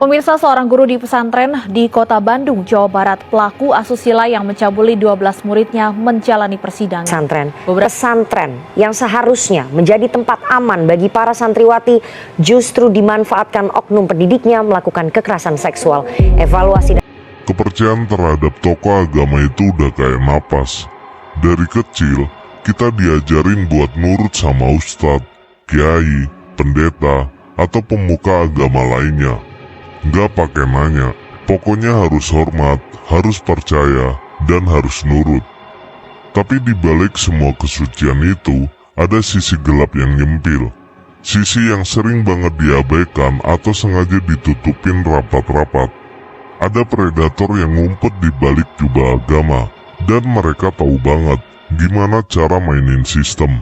Pemirsa, seorang guru di pesantren di Kota Bandung, Jawa Barat, pelaku asusila yang mencabuli 12 muridnya menjalani persidangan. Pesantren yang seharusnya menjadi tempat aman bagi para santriwati justru dimanfaatkan oknum pendidiknya melakukan kekerasan seksual. Kepercayaan terhadap tokoh agama itu udah kayak napas. Dari kecil, kita diajarin buat nurut sama ustadz, kiai, pendeta, atau pemuka agama lainnya. Nggak pakai nanya, pokoknya harus hormat, harus percaya, dan harus nurut. Tapi di balik semua kesucian itu, ada sisi gelap yang nyempil. Sisi yang sering banget diabaikan atau sengaja ditutupin rapat-rapat. Ada predator yang ngumpet di balik jubah agama, dan mereka tahu banget gimana cara mainin sistem.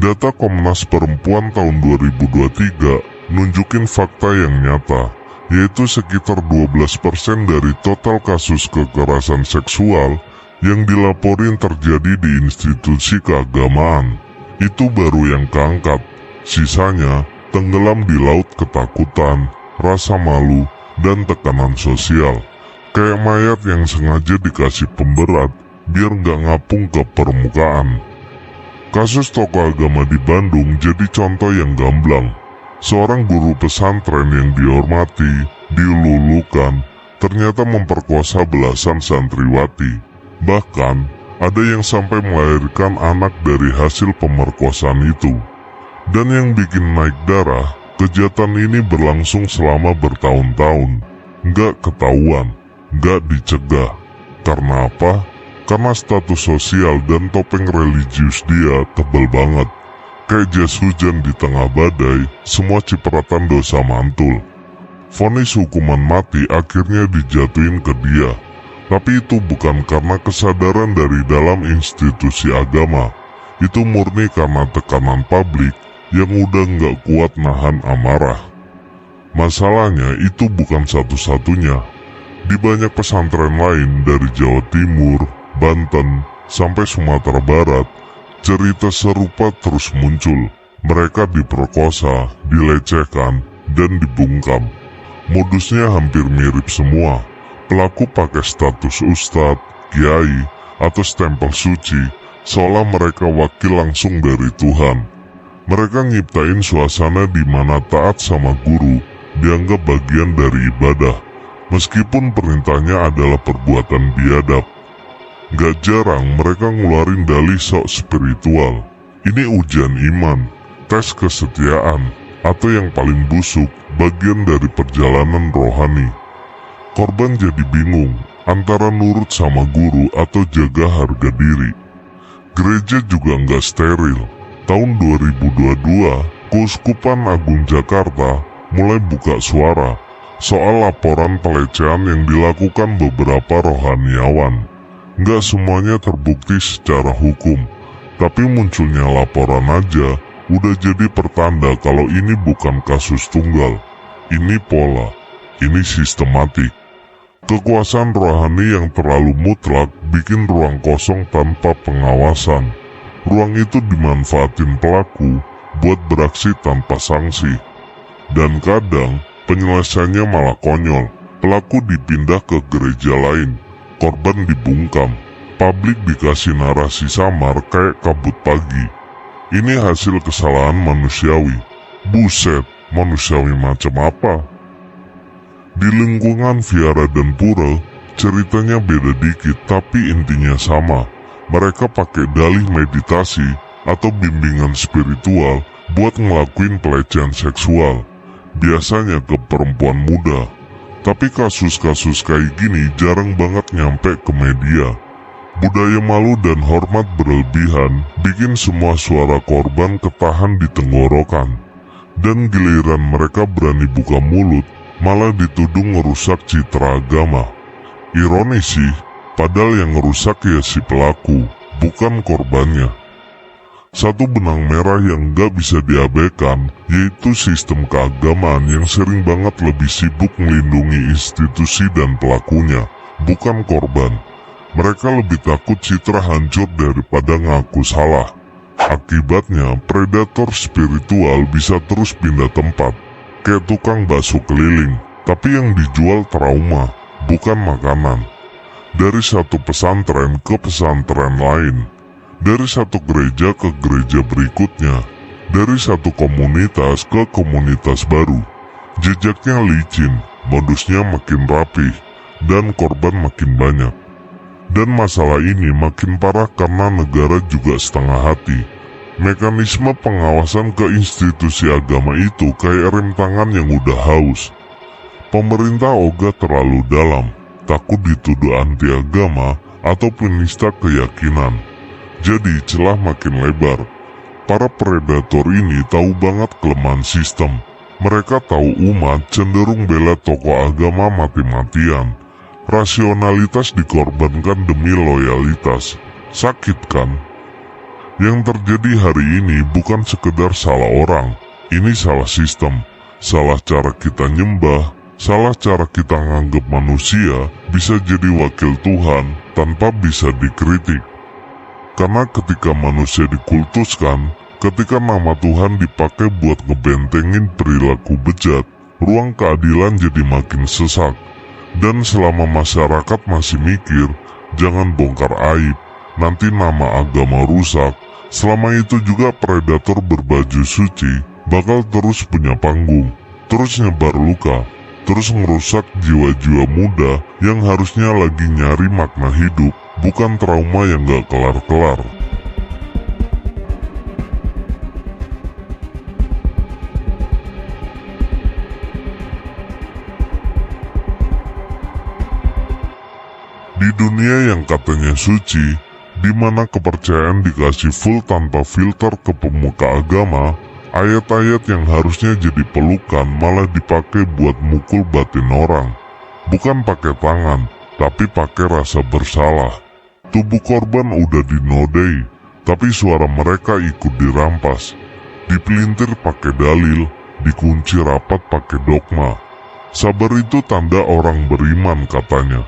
Data Komnas Perempuan tahun 2023 nunjukin fakta yang nyata, yaitu sekitar 12% dari total kasus kekerasan seksual yang dilaporin terjadi di institusi keagamaan. Itu baru yang keangkat, sisanya tenggelam di laut ketakutan, rasa malu, dan tekanan sosial. Kayak mayat yang sengaja dikasih pemberat biar nggak ngapung ke permukaan. Kasus tokoh agama di Bandung jadi contoh yang gamblang. Seorang guru pesantren yang dihormati, dilulukan, ternyata memperkosa belasan santriwati. Bahkan, ada yang sampai melahirkan anak dari hasil pemerkosaan itu. Dan yang bikin naik darah, kejahatan ini berlangsung selama bertahun-tahun. Nggak ketahuan, nggak dicegah. Karena apa? Karena status sosial dan topeng religius dia tebal banget. Kayak jas hujan di tengah badai, semua cipratan dosa mantul. Vonis hukuman mati akhirnya dijatuhin ke dia. Tapi itu bukan karena kesadaran dari dalam institusi agama. Itu murni karena tekanan publik yang udah nggak kuat nahan amarah. Masalahnya itu bukan satu-satunya. Di banyak pesantren lain dari Jawa Timur, Banten, sampai Sumatera Barat, cerita serupa terus muncul. Mereka diperkosa, dilecehkan, dan dibungkam. Modusnya hampir mirip semua. Pelaku pakai status ustadz, kiai, atau stempel suci, seolah mereka wakil langsung dari Tuhan. Mereka nyiptain suasana di mana taat sama guru dianggap bagian dari ibadah, meskipun perintahnya adalah perbuatan biadab. Gak jarang mereka ngeluarin dalih sok spiritual. Ini ujian iman, tes kesetiaan, atau yang paling busuk, bagian dari perjalanan rohani. Korban jadi bingung antara nurut sama guru atau jaga harga diri. Gereja juga nggak steril. Tahun 2022, Keuskupan Agung Jakarta mulai buka suara soal laporan pelecehan yang dilakukan beberapa rohaniawan. Nggak semuanya terbukti secara hukum, tapi munculnya laporan aja udah jadi pertanda kalau ini bukan kasus tunggal. Ini pola, ini sistematik. Kekuasaan rohani yang terlalu mutlak bikin ruang kosong tanpa pengawasan. Ruang itu dimanfaatin pelaku buat beraksi tanpa sanksi. Dan kadang penyelesaiannya malah konyol. Pelaku dipindah ke gereja lain. Korban dibungkam, publik dikasih narasi samar kayak kabut pagi. Ini hasil kesalahan manusiawi. Buset, manusiawi macam apa? Di lingkungan Viara dan Pura, ceritanya beda dikit tapi intinya sama. Mereka pakai dalih meditasi atau bimbingan spiritual buat ngelakuin pelecehan seksual. Biasanya ke perempuan muda. Tapi kasus-kasus kayak gini jarang banget nyampe ke media. Budaya malu dan hormat berlebihan bikin semua suara korban ketahan di tenggorokan. Dan giliran mereka berani buka mulut, malah dituduh ngerusak citra agama. Ironis sih, padahal yang ngerusak ya si pelaku, bukan korbannya. Satu benang merah yang gak bisa diabaikan, yaitu sistem keagamaan yang sering banget lebih sibuk melindungi institusi dan pelakunya, bukan korban. Mereka lebih takut citra hancur daripada ngaku salah. Akibatnya, predator spiritual bisa terus pindah tempat, kayak tukang bakso keliling. Tapi yang dijual trauma, bukan makanan. Dari satu pesantren ke pesantren lain, dari satu gereja ke gereja berikutnya, dari satu komunitas ke komunitas baru. Jejaknya licin, modusnya makin rapih, dan korban makin banyak. Dan masalah ini makin parah karena negara juga setengah hati. Mekanisme pengawasan ke institusi agama itu kayak rem tangan yang udah haus. Pemerintah ogah terlalu dalam, takut dituduh anti agama atau penista keyakinan. Jadi celah makin lebar. Para predator ini tahu banget kelemahan sistem. Mereka tahu umat cenderung bela tokoh agama mati-matian. Rasionalitas dikorbankan demi loyalitas. Sakit kan? Yang terjadi hari ini bukan sekedar salah orang. Ini salah sistem. Salah cara kita nyembah. Salah cara kita nganggap manusia bisa jadi wakil Tuhan tanpa bisa dikritik. Karena ketika manusia dikultuskan, ketika nama Tuhan dipakai buat ngebentengin perilaku bejat, ruang keadilan jadi makin sesak. Dan selama masyarakat masih mikir, jangan bongkar aib, nanti nama agama rusak, selama itu juga predator berbaju suci bakal terus punya panggung, terus nyebar luka, terus ngerusak jiwa-jiwa muda yang harusnya lagi nyari makna hidup, bukan trauma yang gak kelar-kelar. Di dunia yang katanya suci, di mana kepercayaan dikasih full tanpa filter ke pemuka agama, ayat-ayat yang harusnya jadi pelukan malah dipakai buat mukul batin orang. Bukan pakai tangan, tapi pakai rasa bersalah. Tubuh korban udah dinodai, tapi suara mereka ikut dirampas. Dipelintir pakai dalil, dikunci rapat pakai dogma. Sabar itu tanda orang beriman katanya.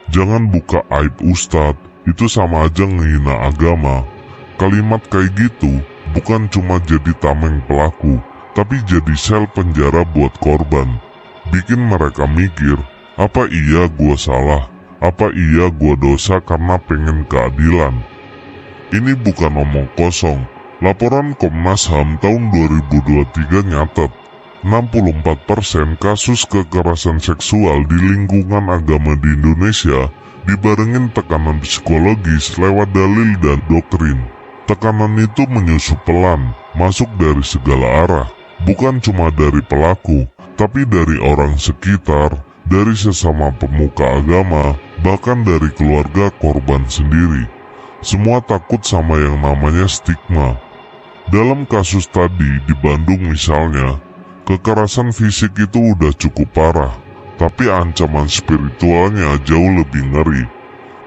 Jangan buka aib ustadz, itu sama aja ngehina agama. Kalimat kayak gitu bukan cuma jadi tameng pelaku, tapi jadi sel penjara buat korban. Bikin mereka mikir, apa iya gua salah? Apa iya gua dosa karena pengen keadilan? Ini bukan omong kosong. Laporan Komnas HAM tahun 2023 nyatet, 64% kasus kekerasan seksual di lingkungan agama di Indonesia dibarengin tekanan psikologis lewat dalil dan doktrin. Tekanan itu menyusup pelan, masuk dari segala arah, bukan cuma dari pelaku, tapi dari orang sekitar, dari sesama pemuka agama, bahkan dari keluarga korban sendiri. Semua takut sama yang namanya stigma. Dalam kasus tadi di Bandung misalnya, kekerasan fisik itu udah cukup parah, tapi ancaman spiritualnya jauh lebih ngeri.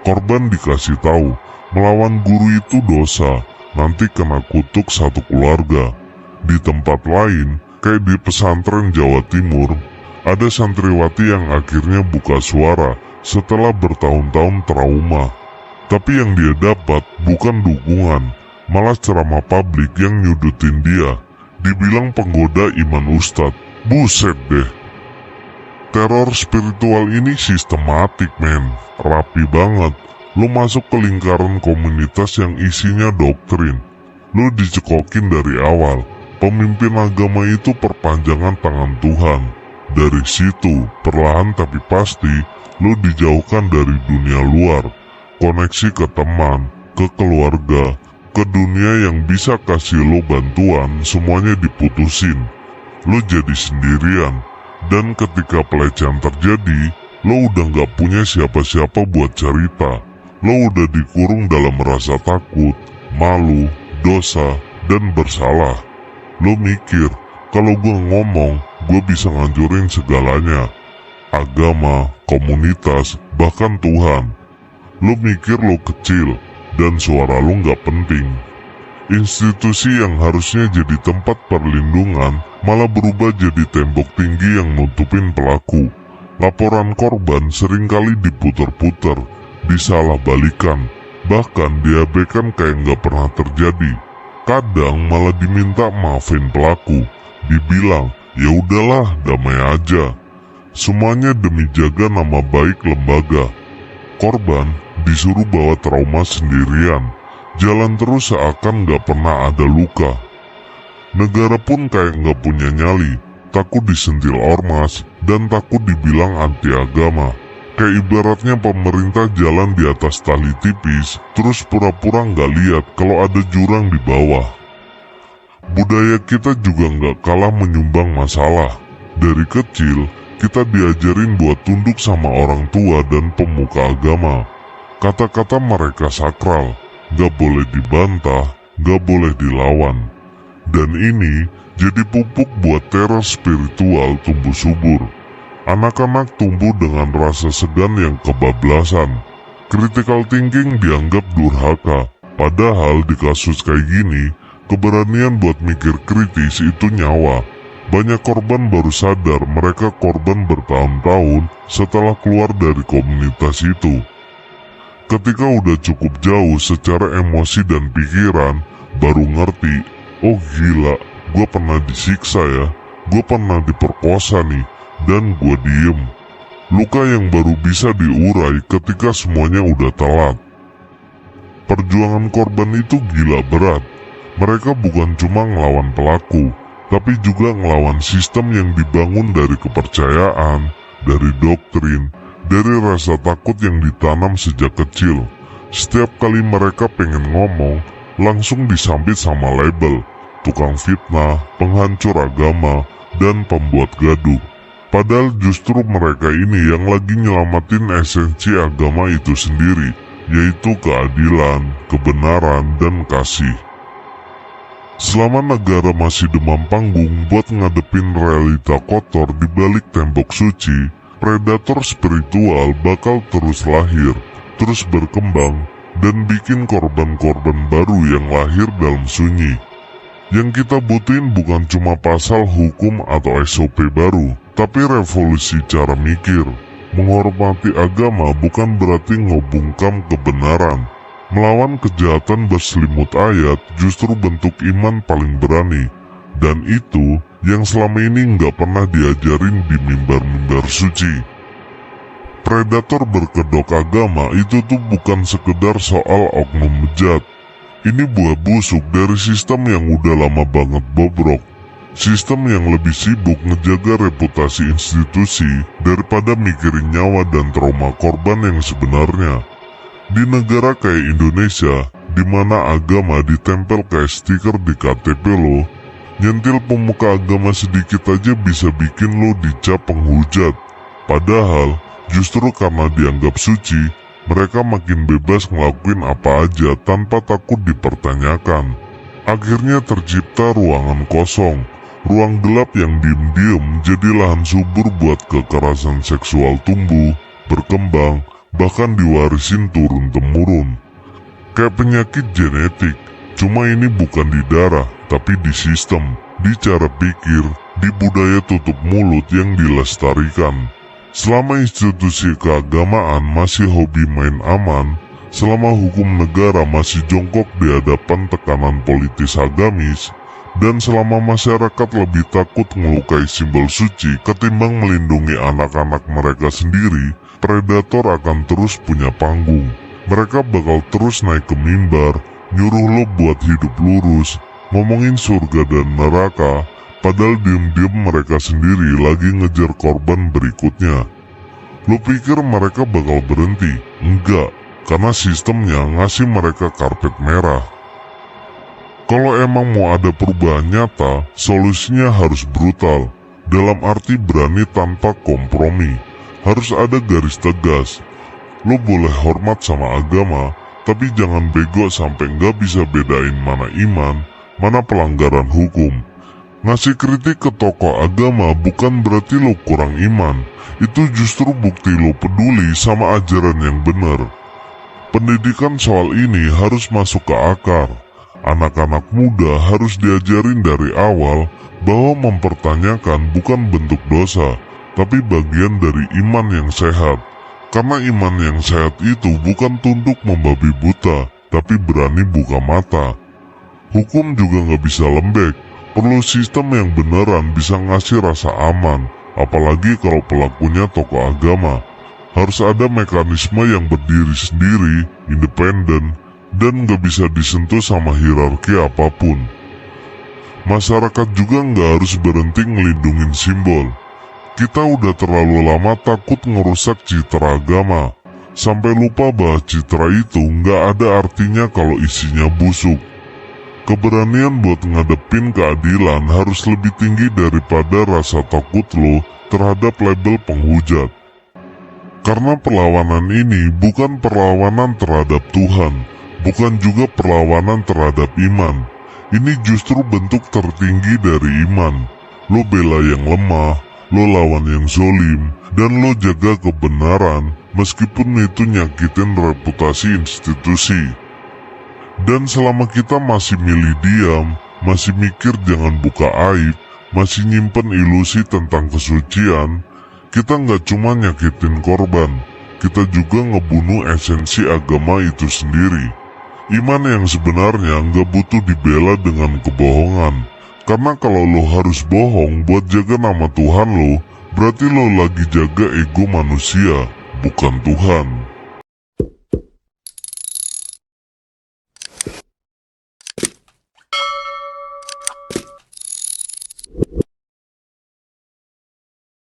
Korban dikasih tahu, melawan guru itu dosa, nanti kena kutuk satu keluarga. Di tempat lain, kayak di pesantren Jawa Timur, ada santriwati yang akhirnya buka suara setelah bertahun-tahun trauma. Tapi yang dia dapat bukan dukungan, malah ceramah publik yang nyudutin dia. Dibilang penggoda iman ustadz. Buset deh. Teror spiritual ini sistematik men, rapi banget. Lu masuk ke lingkaran komunitas yang isinya doktrin. Lu dicekokin dari awal. Pemimpin agama itu perpanjangan tangan Tuhan. Dari situ, perlahan tapi pasti, lu dijauhkan dari dunia luar. Koneksi ke teman, ke keluarga, ke dunia yang bisa kasih lo bantuan, semuanya diputusin. Lo jadi sendirian, dan ketika pelecehan terjadi, lo udah gak punya siapa-siapa buat cerita. Lo udah dikurung dalam rasa takut, malu, dosa, dan bersalah. Lo mikir, kalau gue ngomong, gue bisa ngancurin segalanya. Agama, komunitas, bahkan Tuhan. Lo mikir lo kecil, dan suara lo gak penting. Institusi yang harusnya jadi tempat perlindungan malah berubah jadi tembok tinggi yang nutupin pelaku. Laporan korban seringkali diputer-puter, disalah-balikan, bahkan diabaikan kayak gak pernah terjadi. Kadang malah diminta maafin pelaku, dibilang ya udahlah damai aja. Semuanya demi jaga nama baik lembaga. Korban disuruh bawa trauma sendirian, jalan terus seakan gak pernah ada luka. Negara pun kayak gak punya nyali, takut disentil ormas, dan takut dibilang anti agama. Kayak ibaratnya pemerintah jalan di atas tali tipis, terus pura-pura gak lihat kalau ada jurang di bawah. Budaya kita juga gak kalah menyumbang masalah. Dari kecil, kita diajarin buat tunduk sama orang tua dan pemuka agama. Kata-kata mereka sakral, gak boleh dibantah, gak boleh dilawan. Dan ini jadi pupuk buat teror spiritual tumbuh subur. Anak-anak tumbuh dengan rasa segan yang kebablasan. Critical thinking dianggap durhaka. Padahal di kasus kayak gini, keberanian buat mikir kritis itu nyawa. Banyak korban baru sadar mereka korban bertahun-tahun setelah keluar dari komunitas itu. Ketika udah cukup jauh secara emosi dan pikiran, baru ngerti, oh gila, gue pernah disiksa ya, gue pernah diperkosa nih, dan gue diem. Luka yang baru bisa diurai ketika semuanya udah telat. Perjuangan korban itu gila berat. Mereka bukan cuma ngelawan pelaku, tapi juga ngelawan sistem yang dibangun dari kepercayaan, dari doktrin, dari rasa takut yang ditanam sejak kecil. Setiap kali mereka pengen ngomong, langsung disambit sama label, tukang fitnah, penghancur agama, dan pembuat gaduh. Padahal justru mereka ini yang lagi nyelamatin esensi agama itu sendiri, yaitu keadilan, kebenaran, dan kasih. Selama negara masih demam panggung buat ngadepin realita kotor di balik tembok suci, predator spiritual bakal terus lahir, terus berkembang, dan bikin korban-korban baru yang lahir dalam sunyi. Yang kita butuhin bukan cuma pasal hukum atau SOP baru, tapi revolusi cara mikir. Menghormati agama bukan berarti ngebungkam kebenaran. Melawan kejahatan berselimut ayat justru bentuk iman paling berani. Dan itu yang selama ini nggak pernah diajarin di mimbar-mimbar suci. Predator berkedok agama itu tuh bukan sekedar soal oknum bejat. Ini buah busuk dari sistem yang udah lama banget bobrok. Sistem yang lebih sibuk ngejaga reputasi institusi daripada mikirin nyawa dan trauma korban yang sebenarnya. Di negara kayak Indonesia, di mana agama ditempel kayak stiker di KTP lo, nyentil pemuka agama sedikit aja bisa bikin lo dicap penghujat. Padahal, justru karena dianggap suci, mereka makin bebas ngelakuin apa aja tanpa takut dipertanyakan. Akhirnya tercipta ruangan kosong, ruang gelap yang diem-diem jadi lahan subur buat kekerasan seksual tumbuh, berkembang, bahkan diwarisin turun-temurun. Kayak penyakit genetik, cuma ini bukan di darah, tapi di sistem, di cara pikir, di budaya tutup mulut yang dilestarikan. Selama institusi keagamaan masih hobi main aman, selama hukum negara masih jongkok di hadapan tekanan politis agamis, dan selama masyarakat lebih takut ngelukai simbol suci ketimbang melindungi anak-anak mereka sendiri, predator akan terus punya panggung. Mereka bakal terus naik ke mimbar, nyuruh lo buat hidup lurus, ngomongin surga dan neraka, padahal diem-diem mereka sendiri lagi ngejar korban berikutnya. Lo pikir mereka bakal berhenti? Enggak, karena sistemnya ngasih mereka karpet merah. Kalau emang mau ada perubahan nyata, solusinya harus brutal, dalam arti berani tanpa kompromi. Harus ada garis tegas. Lo boleh hormat sama agama, tapi jangan bego sampai nggak bisa bedain mana iman, mana pelanggaran hukum. Ngasih kritik ke tokoh agama bukan berarti lo kurang iman. Itu justru bukti lo peduli sama ajaran yang benar. Pendidikan soal ini harus masuk ke akar. Anak-anak muda harus diajarin dari awal bahwa mempertanyakan bukan bentuk dosa, tapi bagian dari iman yang sehat. Karena iman yang sehat itu bukan tunduk membabi buta, tapi berani buka mata. Hukum juga nggak bisa lembek. Perlu sistem yang beneran bisa ngasih rasa aman, apalagi kalau pelakunya tokoh agama. Harus ada mekanisme yang berdiri sendiri, independen, dan gak bisa disentuh sama hierarki apapun. Masyarakat juga gak harus berhenti ngelindungin simbol. Kita udah terlalu lama takut ngerusak citra agama, sampai lupa bahwa citra itu gak ada artinya kalau isinya busuk. Keberanian buat ngadepin keadilan harus lebih tinggi daripada rasa takut lo terhadap label penghujat. Karena perlawanan ini bukan perlawanan terhadap Tuhan, bukan juga perlawanan terhadap iman. Ini justru bentuk tertinggi dari iman. Lo bela yang lemah, lo lawan yang zolim, dan lo jaga kebenaran meskipun itu nyakitin reputasi institusi. Dan selama kita masih milih diam, masih mikir jangan buka aib, masih nyimpen ilusi tentang kesucian, kita nggak cuma nyakitin korban, kita juga ngebunuh esensi agama itu sendiri. Iman yang sebenarnya nggak butuh dibela dengan kebohongan. Karena kalau lo harus bohong buat jaga nama Tuhan lo, berarti lo lagi jaga ego manusia, bukan Tuhan.